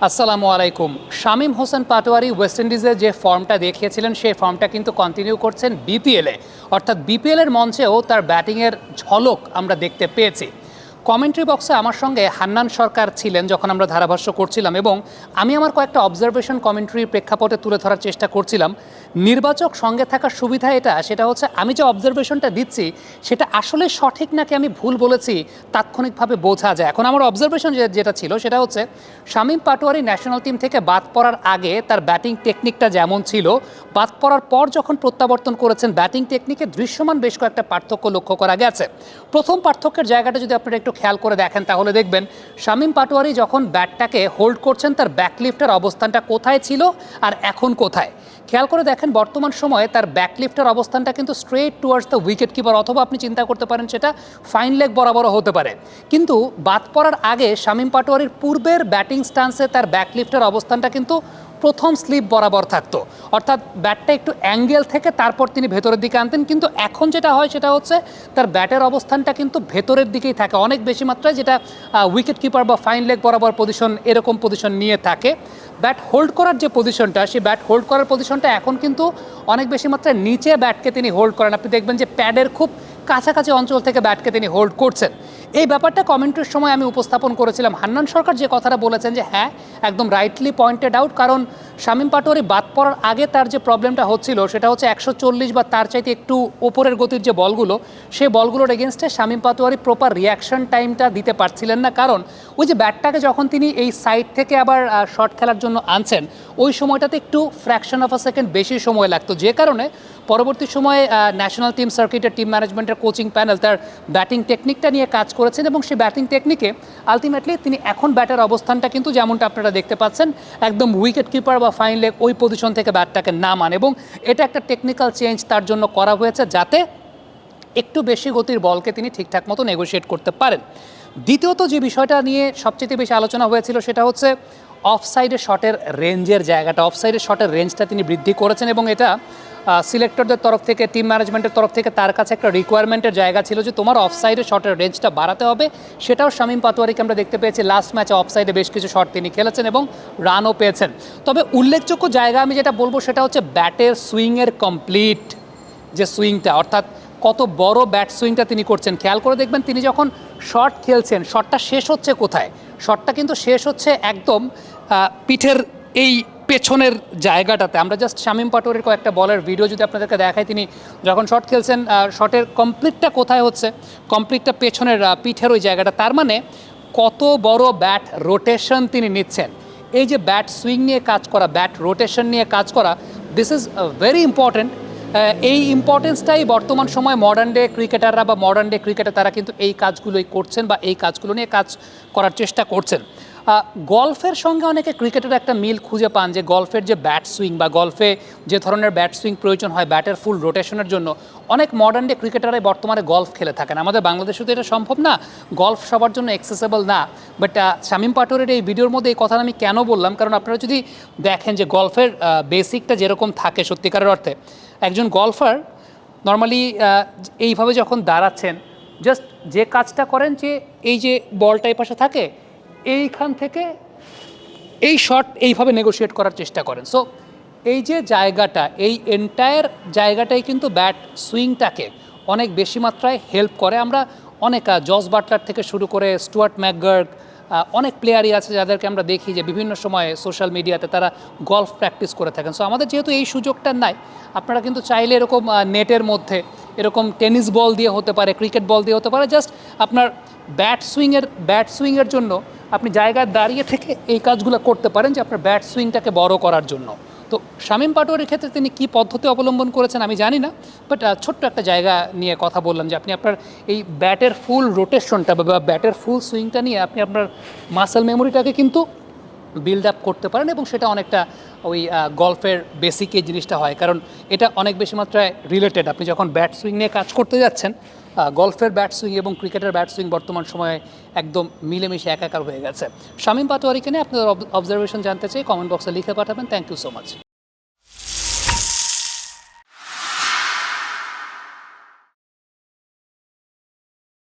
আসসালামু আলাইকুম। শামীম হোসেন পাটোয়ারি ওয়েস্ট ইন্ডিজে যে ফর্মটা দেখিয়েছিলেন সেই ফর্মটা কিন্তু কন্টিনিউ করছেন বিপিএলে, অর্থাৎ বিপিএলের মঞ্চেও তার ব্যাটিংয়ের ঝলক আমরা দেখতে পেয়েছি। কমেন্ট্রি বক্সে আমার সঙ্গে হান্নান সরকার ছিলেন যখন আমরা ধারাভাষ্য করছিলাম, এবং আমি আমার কয়েকটা অবজারভেশন কমেন্ট্রির প্রেক্ষাপটে তুলে ধরার চেষ্টা করছিলাম। নির্বাচক সঙ্গে থাকার সুবিধা সেটা হচ্ছে আমি যে অবজারভেশনটা দিচ্ছি সেটা আসলে সঠিক নাকি আমি ভুল বলেছি তাৎক্ষণিকভাবে বোঝা যায়। এখন আমার অবজারভেশন যেটা ছিল সেটা হচ্ছে শামীম পাটোয়ারি ন্যাশনাল টিম থেকে বাদ পড়ার আগে তার ব্যাটিং টেকনিকটা যেমন ছিল, বাদ পড়ার পর যখন প্রত্যাবর্তন করেছেন ব্যাটিং টেকনিকে দৃশ্যমান বেশ কয়েকটা পার্থক্য লক্ষ্য করা গেছে। প্রথম পার্থক্যের জায়গাটা যদি আপনারা একটু খেয়াল করে দেখেন তাহলে দেখবেন শামীম পাটোয়ারি যখন ব্যাটটাকে হোল্ড করছেন তার ব্যাকলিফটের অবস্থানটা কোথায় ছিল আর এখন কোথায়। খেয়াল করে দেখেন বর্তমান সময়ে তার ব্যাকলিফটের অবস্থানটা কিন্তু straight towards the wicket keeper, অথবা আপনি চিন্তা করতে পারেন সেটা ফাইন লেগ বরাবরও হতে পারে। কিন্তু বাদ পড়ার আগে শামীম পাটোয়ারির পূর্বের ব্যাটিং স্টান্সে তার ব্যাকলিফটের অবস্থানটা কিন্তু প্রথম স্লিপ বরাবর থাকতো, অর্থাৎ ব্যাটটা একটু অ্যাঙ্গেল থেকে তারপর তিনি ভেতরের দিকে আনতেন। কিন্তু এখন যেটা হয় সেটা হচ্ছে তার ব্যাটের অবস্থানটা কিন্তু ভেতরের দিকেই থাকে অনেক বেশি মাত্রায়, যেটা উইকেট কিপার বা ফাইন লেগ বরাবর পজিশন এরকম পজিশন নিয়ে থাকে। ব্যাট হোল্ড করার যে পজিশনটা, সেই ব্যাট হোল্ড করার পজিশনটা এখন কিন্তু অনেক বেশি মাত্রায় নিচে ব্যাটকে তিনি হোল্ড করেন। আপনি দেখবেন যে প্যাডের খুব কাছাকাছি অঞ্চল থেকে ব্যাটকে তিনি হোল্ড করছেন। এই ব্যাপারটা কমেন্টের সময় আমি উপস্থাপন করেছিলাম। হান্নান সরকার যে কথাটা বলেছেন যে হ্যাঁ, একদম রাইটলি পয়েন্টেড আউট, কারণ শামীম পাটোয়ারি বাদ পড়ার আগে তার যে প্রবলেমটা হচ্ছিল সেটা হচ্ছে 140 বা তার চাইতে একটু ওপরের গতির যে বলগুলো, সেই বলগুলোর এগেনস্টে শামীম পাটোয়ারি প্রপার রিয়াকশন টাইমটা দিতে পারছিলেন না। কারণ ওই যে ব্যাটটাকে যখন তিনি এই সাইড থেকে আবার শট খেলার জন্য আনছেন, ওই সময়টাতে একটু ফ্র্যাকশন অফ আ সেকেন্ড বেশি সময় লাগতো, যে কারণে পরবর্তী সময়ে ন্যাশনাল টিম সার্কিটের টিম ম্যানেজমেন্টের কোচিং প্যানেল তার ব্যাটিং টেকনিকটা নিয়ে কাজ করেছেন, এবং সেই ব্যাটিং টেকনিকে আলটিমেটলি তিনি এখন ব্যাটের অবস্থানটা কিন্তু যেমনটা আপনারা দেখতে পাচ্ছেন একদম উইকেট কিপার বা ফাইন লেগ ওই পজিশন থেকে ব্যাটটাকে নামান, এবং এটা একটা টেকনিক্যাল চেঞ্জ তার জন্য করা হয়েছে যাতে একটু বেশি গতির বলকে তিনি ঠিকঠাক মতো নেগোশিয়েট করতে পারেন। দ্বিতীয়ত যে বিষয়টা নিয়ে সবচেয়ে বেশি আলোচনা হয়েছিল সেটা হচ্ছে অফ সাইডে শটের রেঞ্জের জায়গাটা। অফ সাইডে শটের রেঞ্জটা তিনি বৃদ্ধি করেছেন, এবং এটা সিলেক্টরদের তরফ থেকে, টিম ম্যানেজমেন্টের তরফ থেকে তার কাছে একটা রিকোয়ারমেন্টের জায়গা ছিল যে তোমার অফ সাইডে শটের রেঞ্জটা বাড়াতে হবে। সেটাও শামীম পাটোয়ারিকে আমরা দেখতে পেয়েছি লাস্ট ম্যাচে অফ সাইডে বেশ কিছু শট তিনি খেলেছেন এবং রানও পেয়েছেন। তবে উল্লেখযোগ্য জায়গা আমি যেটা বলবো সেটা হচ্ছে ব্যাটের সুইংয়ের কমপ্লিট যে সুইংটা, অর্থাৎ কত বড় ব্যাট সুইংটা তিনি করছেন। খেয়াল করে দেখবেন তিনি যখন শট খেলছেন শটটা শেষ হচ্ছে কোথায়, শটটা কিন্তু শেষ হচ্ছে একদম পিঠের এই পেছনের জায়গাটাতে। আমরা জাস্ট শামীম পাটোয়ারির কয়েকটা বলের ভিডিও যদি আপনাদেরকে দেখাই, তিনি যখন শট খেলছেন শটের কমপ্লিটটা কোথায় হচ্ছে, কমপ্লিটটা পেছনের পিঠের ওই জায়গাটা। তার মানে কত বড় ব্যাট রোটেশন তিনি নিচ্ছেন। এই যে ব্যাট সুইং নিয়ে কাজ করা, ব্যাট রোটেশন নিয়ে কাজ করা, দিস ইজ ভেরি ইম্পর্ট্যান্ট। এই ইম্পর্টেন্সটাই বর্তমান সময় মডার্ন ডে ক্রিকেটাররা বা মডার্ন ডে ক্রিকেটার তারা কিন্তু এই কাজগুলোই করছেন বা এই কাজগুলো নিয়ে কাজ করার চেষ্টা করছেন। গলফের সঙ্গে অনেকে ক্রিকেটের একটা মিল খুঁজে পান, যে গলফের যে ব্যাট সুইং বা গলফে যে ধরনের ব্যাট সুইং প্রয়োজন হয় ব্যাটের ফুল রোটেশনের জন্য, অনেক মডার্ন ডে ক্রিকেটাররাই বর্তমানে গলফ খেলে থাকেন। আমাদের বাংলাদেশে তো এটা সম্ভব না, গলফ সবার জন্য অ্যাক্সেসেবল না। বাট শামীম পাটোয়ারির এই ভিডিওর মধ্যে এই কথাটা আমি কেন বললাম, কারণ আপনারা যদি দেখেন যে গলফের বেসিকটা যেরকম থাকে সত্যিকারের অর্থে, একজন গলফার নর্মালি এইভাবে যখন দাঁড়াচ্ছেন জাস্ট যে কাজটা করেন যে এই যে বলটা এই পাশে থাকে, এইখান থেকে এই শট এইভাবে নেগোশিয়েট করার চেষ্টা করেন। সো এই যে জায়গাটা, এই এন্টায়ার জায়গাটাই কিন্তু ব্যাট সুইংটাকে অনেক বেশি মাত্রায় হেল্প করে। আমরা অনেক জস বাটলার থেকে শুরু করে স্টুয়ার্ট ম্যাকগার্গ, অনেক প্লেয়ারই আছে যাদেরকে আমরা দেখি যে বিভিন্ন সময়ে সোশ্যাল মিডিয়াতে তারা গলফ প্র্যাকটিস করে থাকেন। সো আমাদের যেহেতু এই সুযোগটা নাই, আপনারা কিন্তু চাইলে এরকম নেটের মধ্যে এরকম টেনিস বল দিয়ে হতে পারে, ক্রিকেট বল দিয়ে হতে পারে, জাস্ট আপনার ব্যাট সুইংয়ের জন্য আপনি জায়গায় দাঁড়িয়ে থেকে এই কাজগুলো করতে পারেন যে আপনার ব্যাট সুইংটাকে বড় করার জন্য। তো শামীম পাটোয়ারির ক্ষেত্রে তিনি কী পদ্ধতি অবলম্বন করেছেন আমি জানি না, বাট ছোট্ট একটা জায়গা নিয়ে কথা বললাম যে আপনি আপনার এই ব্যাটের ফুল রোটেশনটা বা ব্যাটের ফুল সুইংটা নিয়ে আপনি আপনার মাসেল মেমোরিটাকে কিন্তু বিল্ড আপ করতে পারেন, এবং সেটা অনেকটা ওই গলফের বেসিক এই জিনিসটা হয়, কারণ এটা অনেক বেশি মাত্রায় রিলেটেড। আপনি যখন ব্যাট সুইং নিয়ে কাজ করতে যাচ্ছেন, গলফের ব্যাট সুইং এবং ক্রিকেটের ব্যাট সুইং বর্তমান সময়ে একদম মিলেমিশে একাকার হয়ে গেছে। শামীম পাটোয়ারিকে নিয়ে আপনাদের অবজারভেশন জানতে চাই, কমেন্ট বক্সে লিখে পাঠাবেন। Thank you so much.